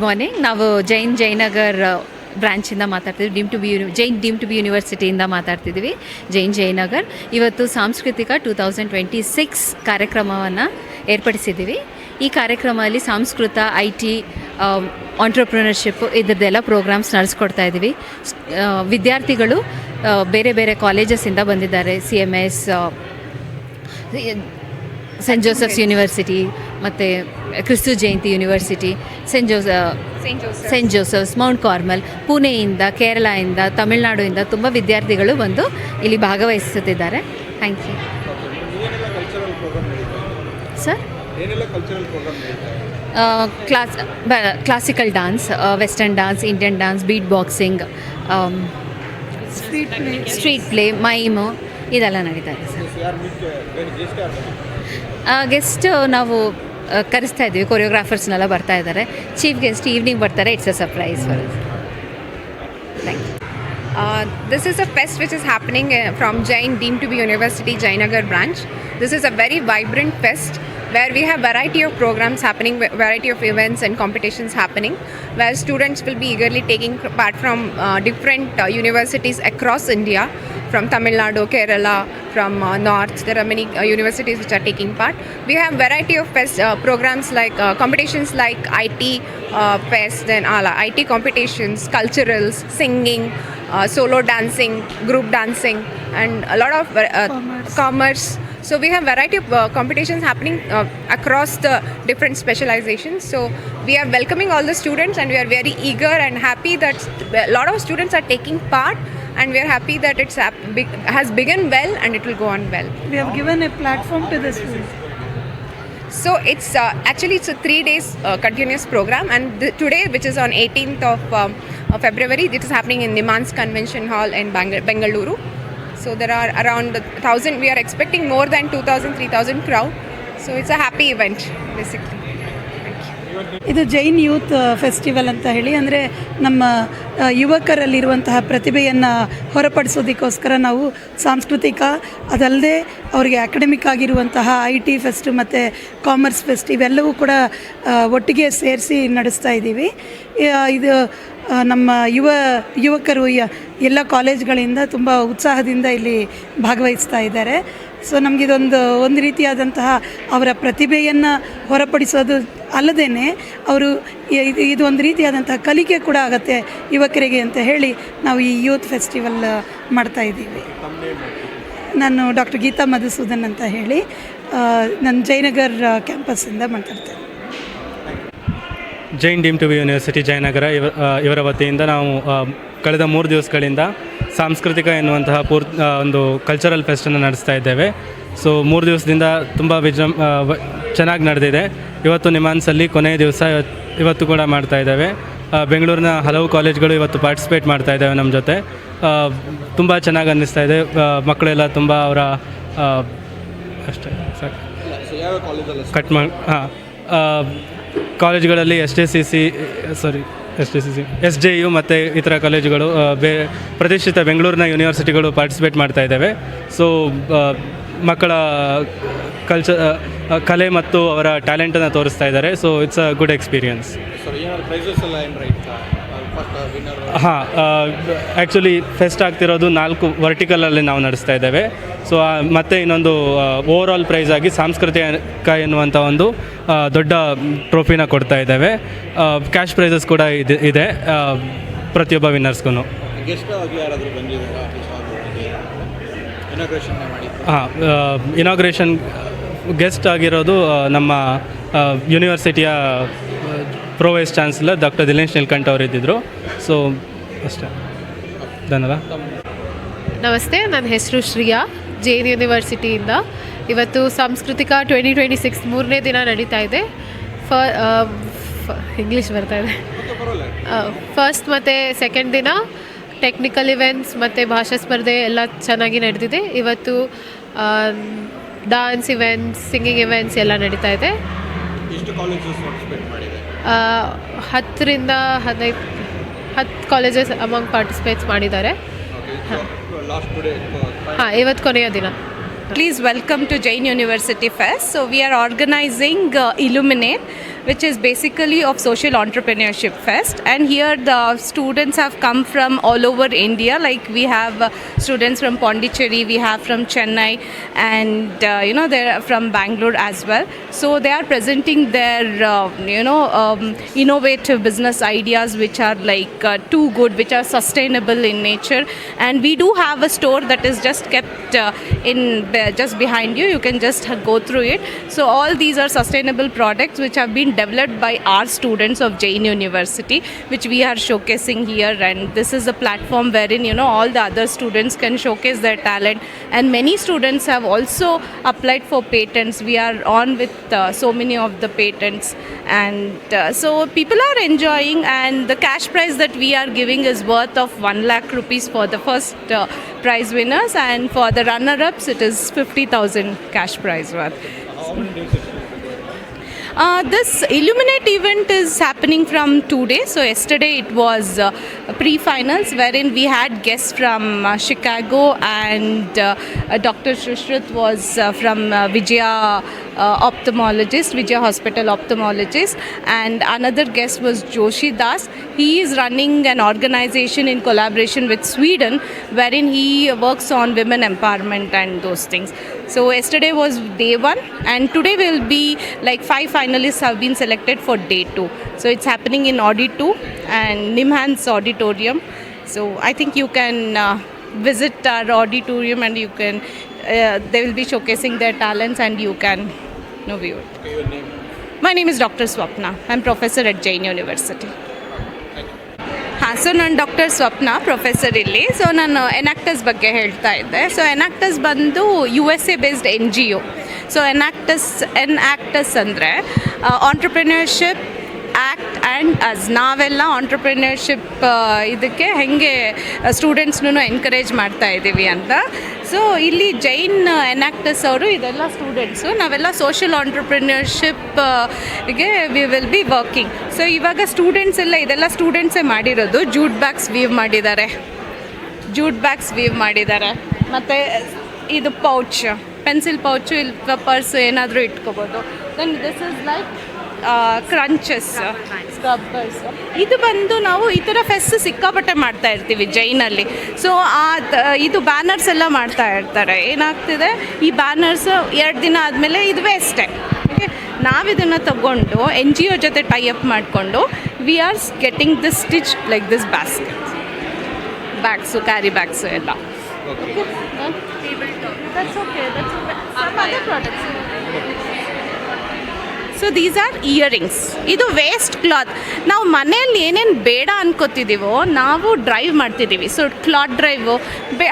Morning. ನಾವು ಜಯನಗರ್ ಬ್ರ್ಯಾಂಚಿಂದ ಮಾತಾಡ್ತಿದ್ವಿ. ಡೀಮ್ ಟು ಬಿ ಯೂನಿವರ್ಸಿಟಿಯಿಂದ ಮಾತಾಡ್ತಿದ್ವಿ, ಜಯನಗರ್. ಇವತ್ತು ಸಾಂಸ್ಕೃತಿಕ 2026 ಕಾರ್ಯಕ್ರಮವನ್ನು ಏರ್ಪಡಿಸಿದ್ದೀವಿ. ಈ ಕಾರ್ಯಕ್ರಮದಲ್ಲಿ ಸಂಸ್ಕೃತ, IT, ಆಂಟ್ರಪ್ರಿನರ್ಶಿಪ್ ಇದರದ್ದೆಲ್ಲ ಪ್ರೋಗ್ರಾಮ್ಸ್ ನಡೆಸ್ಕೊಡ್ತಾ ಇದ್ದೀವಿ. ವಿದ್ಯಾರ್ಥಿಗಳು ಬೇರೆ ಬೇರೆ ಕಾಲೇಜಸ್ಸಿಂದ ಬಂದಿದ್ದಾರೆ. CMS, ಸೆಂಟ್ ಜೋಸೆಫ್ಸ್ ಯೂನಿವರ್ಸಿಟಿ, ಮತ್ತು Kristu Jayanti university, saint Joseph's, mount Carmel, ಪುಣೆಯಿಂದ, ಕೇರಳದಿಂದ, ತಮಿಳುನಾಡಿಂದ ತುಂಬ ವಿದ್ಯಾರ್ಥಿಗಳು ಬಂದು ಇಲ್ಲಿ ಭಾಗವಹಿಸುತ್ತಿದ್ದಾರೆ. Thank you sir. Classical dance, western dance, Indian dance, beat boxing, street play, mime ಇದೆಲ್ಲ ನಡೀತಾ ಇದೆ ಸರ್. ಗೆಸ್ಟ್ ನಾವು ಕರೆಸ್ತಾ ಇದ್ದೀವಿ, ಕೊರಿಯೋಗ್ರಾಫರ್ಸ್ನೆಲ್ಲ ಬರ್ತಾ ಇದ್ದಾರೆ. ಚೀಫ್ ಗೆಸ್ಟ್ ಈವ್ನಿಂಗ್ ಬರ್ತಾರೆ. It's a surprise for us. Thank you. This is a fest which is happening from Jain Deemed to be University Jayanagar branch. This is a very vibrant fest where we have variety of programs happening, variety of events and competitions happening, where students will be eagerly taking part from different universities across India, from Tamil Nadu, Kerala, from North. There are many universities which are taking part. We have variety of fest programs like competitions like IT fest, then IT competitions, culturals, singing, solo dancing, group dancing, and a lot of commerce. So we have variety of competitions happening across the different specializations. So we are welcoming all the students, and we are very eager and happy that a lot of students are taking part, and we are happy that it has begun well and it will go on well. We have given a platform to the students. So it's actually it's a 3 days continuous program, and today, which is on 18th of February, it is happening in Nimans Convention Hall in Bengaluru. So there are around 1,000. We are expecting more than 2,000, 3,000 crowd. So it's a happy event basically. ಇದು Jain youth festival ಅಂತ ಹೇಳಿ, ಅಂದರೆ ನಮ್ಮ ಯುವಕರಲ್ಲಿರುವಂತಹ ಪ್ರತಿಭೆಯನ್ನು ಹೊರಪಡಿಸೋದಕ್ಕೋಸ್ಕರ ನಾವು ಸಾಂಸ್ಕೃತಿಕ, ಅದಲ್ಲದೆ ಅವರಿಗೆ ಅಕಾಡೆಮಿಕ್ ಆಗಿರುವಂತಹ IT ಫೆಸ್ಟ್ ಮತ್ತು ಕಾಮರ್ಸ್ ಫೆಸ್ಟ್ ಇವೆಲ್ಲವೂ ಕೂಡ ಒಟ್ಟಿಗೆ ಸೇರಿಸಿ ನಡೆಸ್ತಾ ಇದ್ದೀವಿ. ಇದು ನಮ್ಮ ಯುವಕರು ಎಲ್ಲ ಕಾಲೇಜ್ಗಳಿಂದ ತುಂಬ ಉತ್ಸಾಹದಿಂದ ಇಲ್ಲಿ ಭಾಗವಹಿಸ್ತಾ ಇದ್ದಾರೆ. ಸೊ ಒಂದು ರೀತಿಯಾದಂತಹ ಅವರ ಪ್ರತಿಭೆಯನ್ನು ಹೊರಪಡಿಸೋದು ಅಲ್ಲದೇ ಅವರು ಇದು ಒಂದು ರೀತಿಯಾದಂತಹ ಕಲಿಕೆ ಕೂಡ ಆಗುತ್ತೆ ಯುವಕರಿಗೆ ಅಂತ ಹೇಳಿ ನಾವು ಈ ಯೂತ್ ಫೆಸ್ಟಿವಲ್ ಮಾಡ್ತಾ ಇದ್ದೀವಿ. ನಾನು ಡಾಕ್ಟರ್ ಗೀತಾ ಮಧುಸೂದನ್ ಅಂತ ಹೇಳಿ, ನಾನು ಜಯನಗರ್ ಕ್ಯಾಂಪಸ್ಸಿಂದ ಮಾತಾಡ್ತೇನೆ. Jain deem to be university Jayanagar ಇವರ ವತಿಯಿಂದ ನಾವು ಕಳೆದ 3 ದಿವಸಗಳಿಂದ ಸಾಂಸ್ಕೃತಿಕ ಎನ್ನುವಂತಹ ಒಂದು ಕಲ್ಚರಲ್ ಫೆಸ್ಟನ್ನು ನಡೆಸ್ತಾ ಇದ್ದೇವೆ. ಸೊ 3 ದಿವಸದಿಂದ ತುಂಬ ಚೆನ್ನಾಗಿ ನಡೆದಿದೆ. ಇವತ್ತು ನಿಮಾನ್ಸಲ್ಲಿ ಕೊನೆಯ ದಿವಸ ಇವತ್ತು ಕೂಡ ಮಾಡ್ತಾ ಇದ್ದೇವೆ. ಬೆಂಗಳೂರಿನ ಹಲವು ಕಾಲೇಜ್ಗಳು ಇವತ್ತು ಪಾರ್ಟಿಸಿಪೇಟ್ ಮಾಡ್ತಾ ಇದ್ದಾವೆ ನಮ್ಮ ಜೊತೆ. ತುಂಬ ಚೆನ್ನಾಗಿ ಅನ್ನಿಸ್ತಾ ಇದೆ. ಮಕ್ಕಳೆಲ್ಲ ತುಂಬ ಅವರ ಅಷ್ಟೇ ಸಾಕು ಕಟ್ ಮಾಡಿ ಕಾಲೇಜ್ಗಳಲ್ಲಿ SJU ಮತ್ತು ಇತರ ಕಾಲೇಜುಗಳು ಪ್ರತಿಷ್ಠಿತ ಬೆಂಗಳೂರಿನ ಯೂನಿವರ್ಸಿಟಿಗಳು ಪಾರ್ಟಿಸಿಪೇಟ್ ಮಾಡ್ತಾ ಇದ್ದಾವೆ. ಸೊ ಮಕ್ಕಳ ಕಲೆ ಮತ್ತು ಅವರ ಟ್ಯಾಲೆಂಟನ್ನು ತೋರಿಸ್ತಾ ಇದ್ದಾರೆ. So it's a good experience. ಹಾಂ, ಆ್ಯಕ್ಚುಲಿ ಫೆಸ್ಟ್ ಆಗ್ತಿರೋದು 4 ವರ್ಟಿಕಲಲ್ಲಿ ನಾವು ನಡೆಸ್ತಾ ಇದ್ದೇವೆ. ಸೊ ಮತ್ತು ಇನ್ನೊಂದು ಓವರಾಲ್ ಪ್ರೈಸ್ ಆಗಿ ಸಾಂಸ್ಕೃತಿಕ ಎನ್ನುವಂಥ ಒಂದು ದೊಡ್ಡ ಟ್ರೋಫಿನ ಕೊಡ್ತಾ ಇದ್ದೇವೆ. ಕ್ಯಾಶ್ ಪ್ರೈಸಸ್ ಕೂಡ ಇದೆ ಪ್ರತಿಯೊಬ್ಬ ವಿನ್ನರ್ಸ್ಗೂ. ಹಾಂ, ಇನಾಗ್ರೇಷನ್ ಗೆಸ್ಟ್ ಆಗಿರೋದು ನಮ್ಮ ಯೂನಿವರ್ಸಿಟಿಯ pro vice chancellor doctor Dinesh Neelkanth ಅವರು ಇದ್ದಿದ್ದರು. ಸೊ ಅಷ್ಟೇ, ಧನ್ಯವಾದ. ನಮಸ್ತೆ, ನನ್ನ ಹೆಸರು ಶ್ರಿಯಾ, ಜೈನ್ ಯೂನಿವರ್ಸಿಟಿಯಿಂದ. ಇವತ್ತು ಸಾಂಸ್ಕೃತಿಕ 2026 3ನೇ ದಿನ ನಡೀತಾ ಇದೆ. ಇಂಗ್ಲೀಷ್ ಬರ್ತಾ ಇದೆ. ಫಸ್ಟ್ ಮತ್ತು ಸೆಕೆಂಡ್ ದಿನ ಟೆಕ್ನಿಕಲ್ ಇವೆಂಟ್ಸ್ ಮತ್ತು ಭಾಷಾ ಸ್ಪರ್ಧೆ ಎಲ್ಲ ಚೆನ್ನಾಗಿ ನಡೆದಿದೆ. ಇವತ್ತು ಡಾನ್ಸ್ ಇವೆಂಟ್ಸ್, ಸಿಂಗಿಂಗ್ ಇವೆಂಟ್ಸ್ ಎಲ್ಲ ನಡೀತಾ ಇದೆ. 10ರಿಂದ 10 ಕಾಲೇಜಸ್ ಅಮಂಗ್ ಪಾರ್ಟಿಸಿಪೇಟ್ಸ್ ಮಾಡಿದ್ದಾರೆ. ಹಾಂ, ಇವತ್ತು ಕೊನೆಯ ದಿನ. Please welcome to Jain University Fest. So we are organizing Illuminate. which is basically of social entrepreneurship fest. And here the students have come from all over India. Like we have students from Pondicherry, we have from Chennai, and they're from Bangalore as well. So they are presenting their innovative business ideas which are like too good, which are sustainable in nature. And we do have a store that is just kept just behind you. You can just go through it. So all these are sustainable products which have been developed by our students of Jain University, which we are showcasing here. And this is a platform wherein all the other students can showcase their talent. And many students have also applied for patents. We are on with so many of the patents, and so people are enjoying. And the cash prize that we are giving is worth of 1 lakh rupees for the first prize winners, and for the runner-ups it is 50,000 cash prize worth. This Illuminate event is happening from 2 days. So yesterday it was pre-finals, wherein we had guests from Chicago, and Dr. Shushruth was from Vijaya Vijaya Hospital ophthalmologist, and another guest was Joshi Das. He is running an organization in collaboration with Sweden, wherein he works on women empowerment and those things. So yesterday was day 1, and today will be like 5 finalists have been selected for day 2. So it's happening in Audi 2 and Nimhans Auditorium. So I think you can visit our auditorium, and you can they will be showcasing their talents, and you can view it. Okay, your name? My name is Dr. Swapna. I'm professor at Jain University. So ನಾನು doctor ಸ್ವಪ್ನ, professor ಇಲ್ಲಿ. So ನಾನು ಎನಾಕ್ಟಸ್ ಬಗ್ಗೆ ಹೇಳ್ತಾ ಇದ್ದೆ. So ಎನಾಕ್ಟಸ್ ಬಂದು USA based NGO. So ಎನಾಕ್ಟಸ್ ಅಂದರೆ entrepreneurship act and us. ನಾವೆಲ್ಲ entrepreneurship ಇದಕ್ಕೆ ಹೇಗೆ ಸ್ಟೂಡೆಂಟ್ಸ್ನೂ ಎನ್ಕರೇಜ್ ಮಾಡ್ತಾ ಇದ್ದೀವಿ ಅಂತ. ಸೊ ಇಲ್ಲಿ ಜೈನ್ ಎನಾಕ್ಟಸ್ ಅವರು ಇದೆಲ್ಲ ಸ್ಟೂಡೆಂಟ್ಸು, ನಾವೆಲ್ಲ ಸೋಷಿಯಲ್ ಆಂಟ್ರಪ್ರಿನರ್ಶಿಪ್ಗೆ we will be working. So ಇವಾಗ ಸ್ಟೂಡೆಂಟ್ಸ್ ಎಲ್ಲ ಇದೆಲ್ಲ ಸ್ಟೂಡೆಂಟ್ಸೇ ಮಾಡಿರೋದು. ಜೂಟ್ ಬ್ಯಾಗ್ಸ್ ವೀವ್ ಮಾಡಿದ್ದಾರೆ, ಮತ್ತು ಇದು ಪೌಚ್, ಪೆನ್ಸಿಲ್ ಪೌಚು, ಇಲ್ಲಿ ಪರ್ಸ್ ಏನಾದರೂ ಇಟ್ಕೋಬೋದು. Then this is like crunches, scrubbers. ಇದು ಬಂದು ನಾವು ಈ ಥರ ಫೆಸ್ಟ್ ಸಿಕ್ಕಾಪಟ್ಟೆ ಮಾಡ್ತಾ ಇರ್ತೀವಿ ಜೈನಲ್ಲಿ. ಸೊ ಇದು ಬ್ಯಾನರ್ಸ್ ಎಲ್ಲ ಮಾಡ್ತಾ ಇರ್ತಾರೆ. ಏನಾಗ್ತಿದೆ, ಈ ಬ್ಯಾನರ್ಸ್ 2 ದಿನ ಆದಮೇಲೆ ಇದು ವೇಸ್ಟೇ. ಓಕೆ, ನಾವಿದನ್ನು ತಗೊಂಡು NGO ಜೊತೆ ಟೈಅಪ್ ಮಾಡಿಕೊಂಡು we are getting this stitch like this bags, carry bags ಎಲ್ಲ. So these are earrings. ಇದು ವೇಸ್ಟ್ ಕ್ಲಾತ್. ನಾವು ಮನೆಯಲ್ಲಿ ಏನೇನು ಬೇಡ ಅನ್ಕೋತಿದ್ದೀವೋ ನಾವು ಡ್ರೈವ್ ಮಾಡ್ತಿದ್ದೀವಿ. ಸೊ ಕ್ಲಾತ್ ಡ್ರೈವು,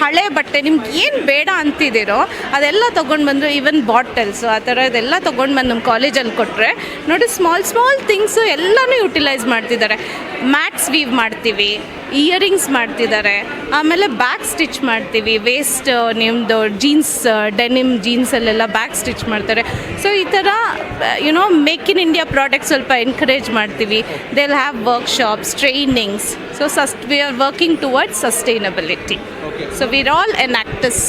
ಹಳೆ ಬಟ್ಟೆ, ನಿಮ್ಗೆ ಏನು ಬೇಡ ಅಂತಿದ್ದೀರೋ ಅದೆಲ್ಲ ತೊಗೊಂಡು ಬಂದು, ಈವನ್ ಬಾಟಲ್ಸು ಆ ಥರ ಇದೆಲ್ಲ ತೊಗೊಂಡು ಬಂದು ನಮ್ಮ ಕಾಲೇಜಲ್ಲಿ ಕೊಟ್ಟರೆ ನೋಡಿ, ಸ್ಮಾಲ್ ಥಿಂಗ್ಸು ಎಲ್ಲನೂ ಯುಟಿಲೈಸ್ ಮಾಡ್ತಿದ್ದಾರೆ. ಮ್ಯಾಟ್ಸ್ ವೀವ್ ಮಾಡ್ತೀವಿ, ಇಯರಿಂಗ್ಸ್ ಮಾಡ್ತಿದ್ದಾರೆ, ಆಮೇಲೆ ಬ್ಯಾಗ್ ಸ್ಟಿಚ್ ಮಾಡ್ತೀವಿ. ವೇಸ್ಟ್ ನಿಮ್ಮದು ಜೀನ್ಸ್, ಡೆನಿಮ್ ಜೀನ್ಸಲ್ಲೆಲ್ಲ ಬ್ಯಾಗ್ ಸ್ಟಿಚ್ ಮಾಡ್ತಾರೆ. ಸೊ ಈ ಥರ ಮೇಕ್ ಇನ್ ಇಂಡಿಯಾ ಪ್ರಾಡಕ್ಟ್ ಸ್ವಲ್ಪ ಎನ್ಕರೇಜ್ ಮಾಡ್ತೀವಿ. They will have workshops, trainings. So we are working towards sustainability. So we're all Enactus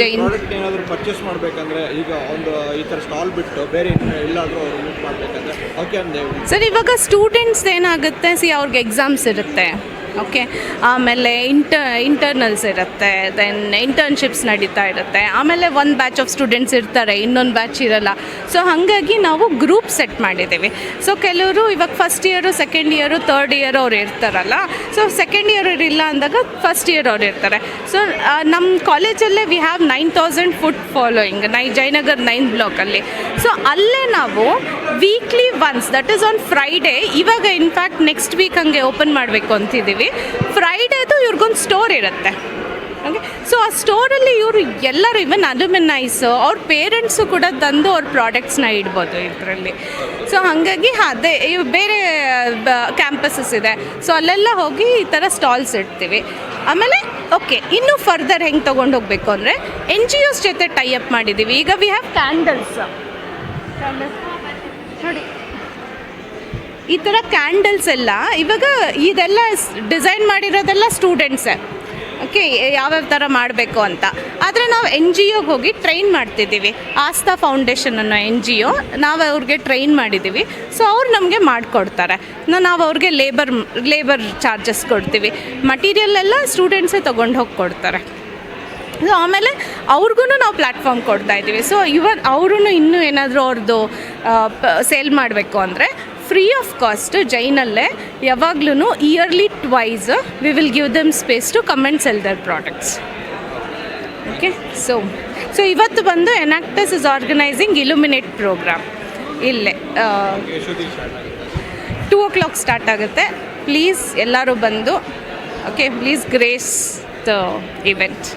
Jain. ಏನಾದರೂ ಪರ್ಚೇಸ್ ಮಾಡಬೇಕಂದ್ರೆ ಈಗ ಒಂದು ಈ ಥರ ಸ್ಟಾಲ್ ಬಿಟ್ಟು ಬೇರೆ ಎಲ್ಲಾದರೂ ಅವರು ಮೀಟ್ ಮಾಡಬೇಕಂದ್ರೆ ಓಕೆ ಅಂದೆ. ಸರ್, ಇವಾಗ ಸ್ಟೂಡೆಂಟ್ಸ್ ಏನಾಗುತ್ತೆ, ಅವ್ರಿಗೆ ಎಕ್ಸಾಮ್ಸ್ ಇರುತ್ತೆ. ಓಕೆ, ಆಮೇಲೆ ಇಂಟರ್ನಲ್ಸ್ ಇರುತ್ತೆ, ದೆನ್ ಇಂಟರ್ನ್ಶಿಪ್ಸ್ ನಡೀತಾ ಇರುತ್ತೆ. ಆಮೇಲೆ ಒಂದು ಬ್ಯಾಚ್ ಆಫ್ ಸ್ಟೂಡೆಂಟ್ಸ್ ಇರ್ತಾರೆ, ಇನ್ನೊಂದು ಬ್ಯಾಚ್ ಇರಲ್ಲ. ಸೊ ಹಾಗಾಗಿ ನಾವು ಗ್ರೂಪ್ ಸೆಟ್ ಮಾಡಿದ್ದೀವಿ. ಸೊ ಕೆಲವರು ಇವಾಗ first year, second year, third year ಅವ್ರು ಇರ್ತಾರಲ್ಲ. ಸೊ ಸೆಕೆಂಡ್ ಇಯರ್ ಇಲ್ಲ ಅಂದಾಗ ಫಸ್ಟ್ ಇಯರ್ ಅವ್ರು ಇರ್ತಾರೆ. ಸೊ ನಮ್ಮ ಕಾಲೇಜಲ್ಲೇ we have 9,000 foot following Jayanagar 9 ಬ್ಲಾಕಲ್ಲಿ. ಸೊ ಅಲ್ಲೇ ನಾವು weekly once, that is on Friday, ಇವಾಗ ಇನ್ಫ್ಯಾಕ್ಟ್ ನೆಕ್ಸ್ಟ್ ವೀಕ್ ಹಂಗೆ ಓಪನ್ ಮಾಡಬೇಕು ಅಂತಿದ್ದೀವಿ. ಫ್ರೈಡೇದು ಇವ್ರಿಗೊಂದು ಸ್ಟೋರ್ ಇರುತ್ತೆ. ಓಕೆ, ಸೊ ಆ ಸ್ಟೋರಲ್ಲಿ ಇವರು ಎಲ್ಲರೂ, ಇವನ್ ಅಲ್ಯುಮಿನೈಸು, ಅವ್ರ ಪೇರೆಂಟ್ಸು ಕೂಡ ತಂದು ಅವ್ರ ಪ್ರಾಡಕ್ಟ್ಸ್ನ ಇಡ್ಬೋದು ಇದರಲ್ಲಿ. ಸೊ ಹಾಗಾಗಿ ಅದೇ ಬೇರೆ ಕ್ಯಾಂಪಸಸ್ ಇದೆ. ಸೊ ಅಲ್ಲೆಲ್ಲ ಹೋಗಿ ಈ ಥರ ಸ್ಟಾಲ್ಸ್ ಇಡ್ತೀವಿ. ಆಮೇಲೆ ಓಕೆ, ಇನ್ನೂ ಫರ್ದರ್ ಹೆಂಗೆ ತೊಗೊಂಡು ಹೋಗಬೇಕು ಅಂದರೆ NGOs ಜೊತೆ ಟೈಅಪ್ ಮಾಡಿದ್ದೀವಿ. ಈಗ ವಿ ಹ್ಯಾವ್ ಕ್ಯಾಂಡಲ್ಸ್ ನೋಡಿ, ಈ ಥರ ಕ್ಯಾಂಡಲ್ಸ್ ಎಲ್ಲ ಇವಾಗ ಇದೆಲ್ಲ ಡಿಸೈನ್ ಮಾಡಿರೋದೆಲ್ಲ ಸ್ಟೂಡೆಂಟ್ಸೇ. ಓಕೆ, ಯಾವ್ಯಾವ ಥರ ಮಾಡಬೇಕು ಅಂತ. ಆದರೆ ನಾವು ಎನ್ ಜಿ ಒಗೆ ಹೋಗಿ ಟ್ರೈನ್ ಮಾಡ್ತಿದ್ದೀವಿ. ಆಸ್ಥಾ ಫೌಂಡೇಶನ್ ಅನ್ನೋ ಎನ್ ಜಿ ಒ, ನಾವು ಅವ್ರಿಗೆ ಟ್ರೈನ್ ಮಾಡಿದ್ದೀವಿ. ಸೊ ಅವ್ರು ನಮಗೆ ಮಾಡಿಕೊಡ್ತಾರೆ. ನಾವು ಅವ್ರಿಗೆ ಲೇಬರ್ ಚಾರ್ಜಸ್ ಕೊಡ್ತೀವಿ. ಮಟೀರಿಯಲ್ ಎಲ್ಲ ಸ್ಟೂಡೆಂಟ್ಸೇ ತೊಗೊಂಡು ಹೋಗಿ ಕೊಡ್ತಾರೆ. ಸೊ ಆಮೇಲೆ ಅವ್ರಿಗೂ ನಾವು ಪ್ಲ್ಯಾಟ್ಫಾರ್ಮ್ ಕೊಡ್ತಾಯಿದ್ದೀವಿ. ಸೊ ಅವರು ಇನ್ನೂ ಏನಾದರೂ ಅವ್ರದ್ದು ಸೇಲ್ ಮಾಡಬೇಕು ಅಂದರೆ ಫ್ರೀ ಆಫ್ ಕಾಸ್ಟ್ ಜೈನಲ್ಲೇ ಯಾವಾಗ್ಲೂ yearly twice we will give them space to come and sell their products. Okay, so ಇವತ್ತು ಬಂದು Enactus is organising illuminate programme. ಇಲ್ಲೇ 2 o'clock ಸ್ಟಾರ್ಟ್ ಆಗುತ್ತೆ. ಪ್ಲೀಸ್ ಎಲ್ಲರೂ ಬಂದು, okay, please grace the event.